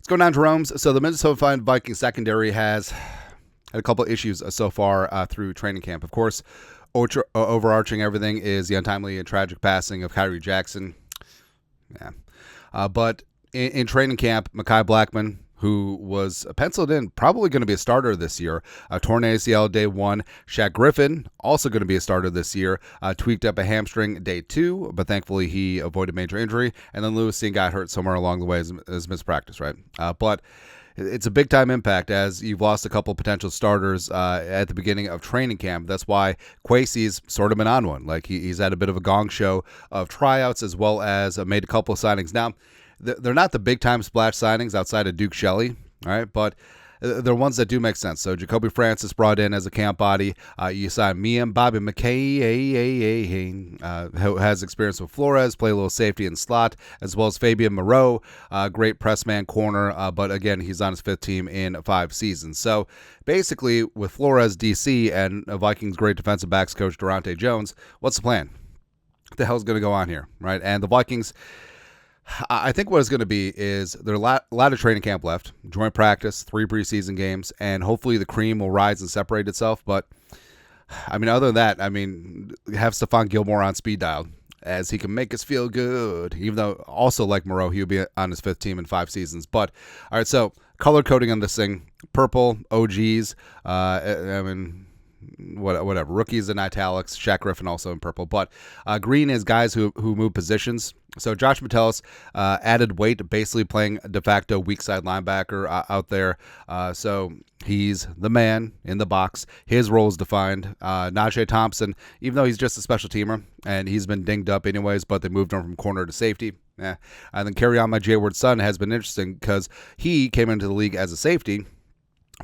going on, Jerome's. So the Minnesota Vikings secondary has had a couple of issues so far through training camp. Of course, overarching everything is the untimely and tragic passing of Kyrie Jackson. Yeah. But in training camp, Mekhi Blackmon, who was penciled in, probably going to be a starter this year, torn ACL day 1. Shaq Griffin, also going to be a starter this year, tweaked up a hamstring day 2, but thankfully he avoided major injury. And then Lewis Seen got hurt somewhere along the way as missed practice, right? But it's a big-time impact as you've lost a couple potential starters at the beginning of training camp. That's why Kwesi's sort of been on one. Like he's had a bit of a gong show of tryouts as well as made a couple of signings. Now, they're not the big-time splash signings outside of Duke Shelley, all right, but they're ones that do make sense. So Jacobi Francis brought in as a camp body. You signed me and Bobby McCain, who has experience with Flores, play a little safety and slot, as well as Fabian Moreau, great press man corner, but again, he's on his 5th team in 5 seasons. So basically, with Flores, DC, and Vikings' great defensive backs coach Durante Jones, what's the plan? What the hell's going to go on here, right? And the Vikings, I think what it's going to be is there's a lot of training camp left, joint practice, 3 preseason games, and hopefully the cream will rise and separate itself. But, I mean, other than that, I mean, have Stephon Gilmore on speed dial as he can make us feel good, even though also like Moreau, he'll be on his 5th team in 5 seasons. But, all right, so color coding on this thing, purple, OGs, I mean, whatever, rookies in italics, Shaq Griffin also in purple, but green is guys who move positions. So Josh Metellus added weight, basically playing de facto weak side linebacker out there. So he's the man in the box. His role is defined. Najee Thompson, even though he's just a special teamer and he's been dinged up anyways, but they moved him from corner to safety. And then Kerryon Jay Ward's son has been interesting because he came into the league as a safety,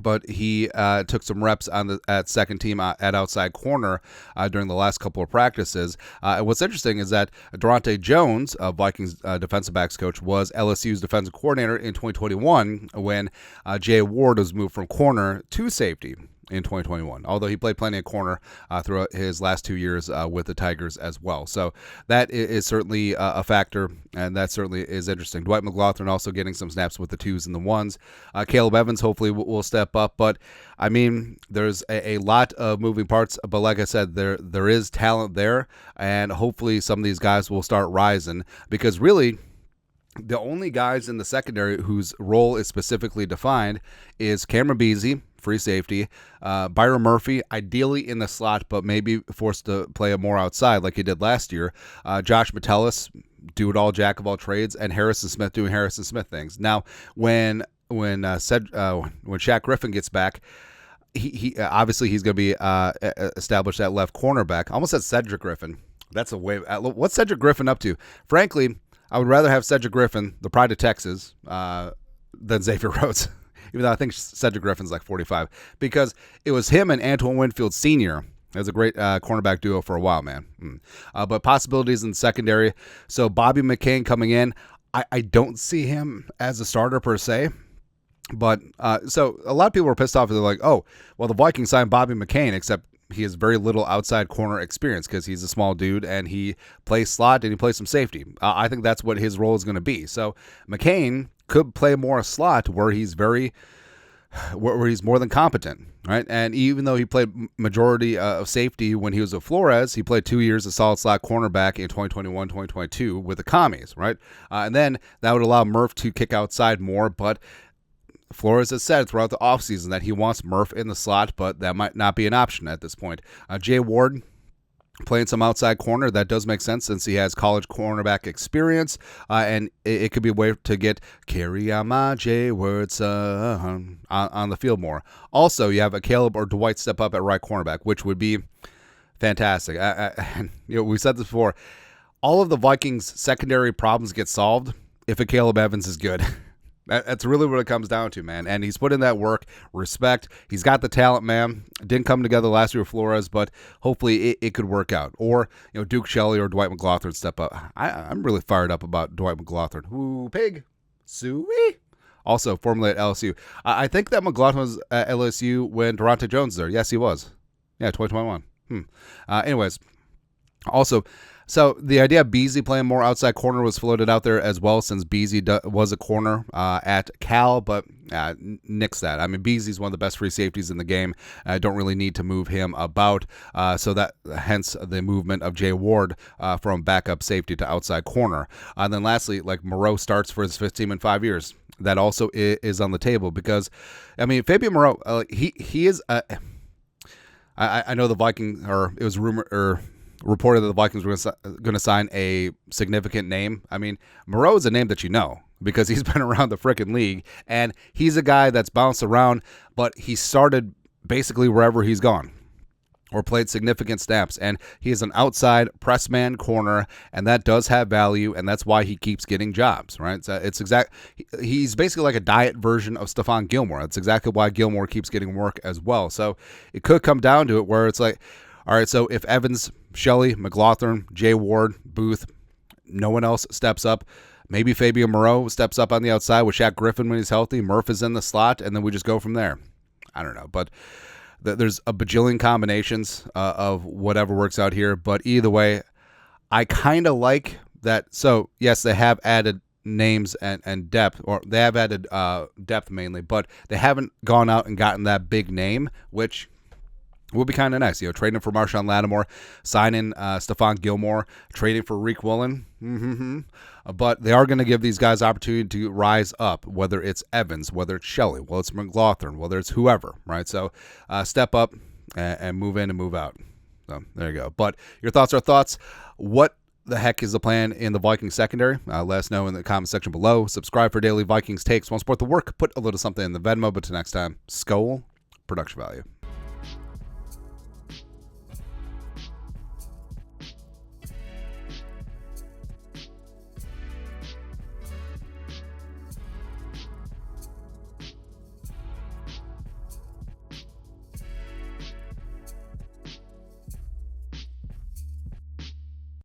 but he took some reps at second team at outside corner during the last couple of practices. And what's interesting is that Durante Jones, Vikings defensive backs coach, was LSU's defensive coordinator in 2021 when Jay Ward was moved from corner to safety in 2021, although he played plenty of corner throughout his last 2 years with the Tigers as well. So that is certainly a factor, and that certainly is interesting. Dwight McGlothern also getting some snaps with the 2s and the 1s. Caleb Evans hopefully will step up, but I mean, there's a lot of moving parts, but like I said, there is talent there, and hopefully some of these guys will start rising, because really the only guys in the secondary whose role is specifically defined is Cameron Beasley, free safety, Byron Murphy, ideally in the slot, but maybe forced to play more outside like he did last year. Josh Metellus, do it all, jack of all trades, and Harrison Smith doing Harrison Smith things. Now, when Shaq Griffin gets back, he obviously he's going to be established at left cornerback. I almost said Cedric Griffin. That's a way. What's Cedric Griffin up to? Frankly, I would rather have Cedric Griffin, the pride of Texas, than Xavier Rhodes. Even though I think Cedric Griffin's like 45, because it was him and Antoine Winfield Sr. as a great cornerback duo for a while, man. But possibilities in the secondary. So Bobby McCain coming in, I don't see him as a starter per se. But so a lot of people were pissed off. They're like, oh, well, the Vikings signed Bobby McCain, except he has very little outside corner experience because he's a small dude and he plays slot and he plays some safety. I think that's what his role is going to be. So McCain could play more slot where he's more than competent, right? And even though he played majority of safety when he was with Flores, he played 2 years of solid slot cornerback in 2021, 2022 with the Commies, right? And then that would allow Murph to kick outside more, but Flores has said throughout the offseason that he wants Murph in the slot, but that might not be an option at this point. Jay Ward playing some outside corner, that does make sense since he has college cornerback experience, and it could be a way to get Kerryon Jay Ward's on the field more. Also, you have a Caleb or Dwight step up at right cornerback, which would be fantastic. We said this before. All of the Vikings' secondary problems get solved if a Caleb Evans is good. That's really what it comes down to, man. And he's put in that work, respect. He's got the talent, man. Didn't come together last year with Flores, but hopefully it could work out. Or Duke Shelley or Dwight McGlothern step up. I'm really fired up about Dwight McGlothern. Ooh, pig. Suey. Also, formerly at LSU. I think that McGlothern was at LSU when Durante Jones was there. Yes, he was. Yeah, 2021. Anyways. Also, so the idea of Beasley playing more outside corner was floated out there as well, since Beasley was a corner at Cal, but nix that. I mean, Beasley's one of the best free safeties in the game. I don't really need to move him about, so that hence the movement of Jay Ward from backup safety to outside corner. And then lastly, like Moreau starts for his 15 in 5 years. That also is on the table because, I mean, Fabian Moreau, he is. I know the Vikings, or it was reported that the Vikings were going to sign a significant name. I mean, Moreau is a name that you know because he's been around the frickin' league, and he's a guy that's bounced around, but he started basically wherever he's gone or played significant snaps, and he is an outside press man corner, and that does have value, and that's why he keeps getting jobs, right? So he's basically like a diet version of Stephon Gilmore. That's exactly why Gilmore keeps getting work as well. So it could come down to it where it's like, all right, so if Evans, Shelley, McLaughlin, Jay Ward, Booth, no one else steps up, maybe Fabian Moreau steps up on the outside with Shaq Griffin when he's healthy, Murph is in the slot, and then we just go from there. I don't know, but there's a bajillion combinations of whatever works out here, but either way, I kind of like that. So, yes, they have added names and depth, or they have added depth mainly, but they haven't gone out and gotten that big name, which would be kind of nice. You know, trading for Marshawn Lattimore, signing Stephon Gilmore, trading for Reek Woolen. But they are going to give these guys opportunity to rise up, whether it's Evans, whether it's Shelley, whether it's McLaughlin, whether it's whoever, right? So step up and move in and move out. So there you go. But your thoughts are thoughts. What the heck is the plan in the Vikings secondary? Let us know in the comment section below. Subscribe for daily Vikings takes. Want to support the work? Put a little something in the Venmo. But till next time, Skol, production value.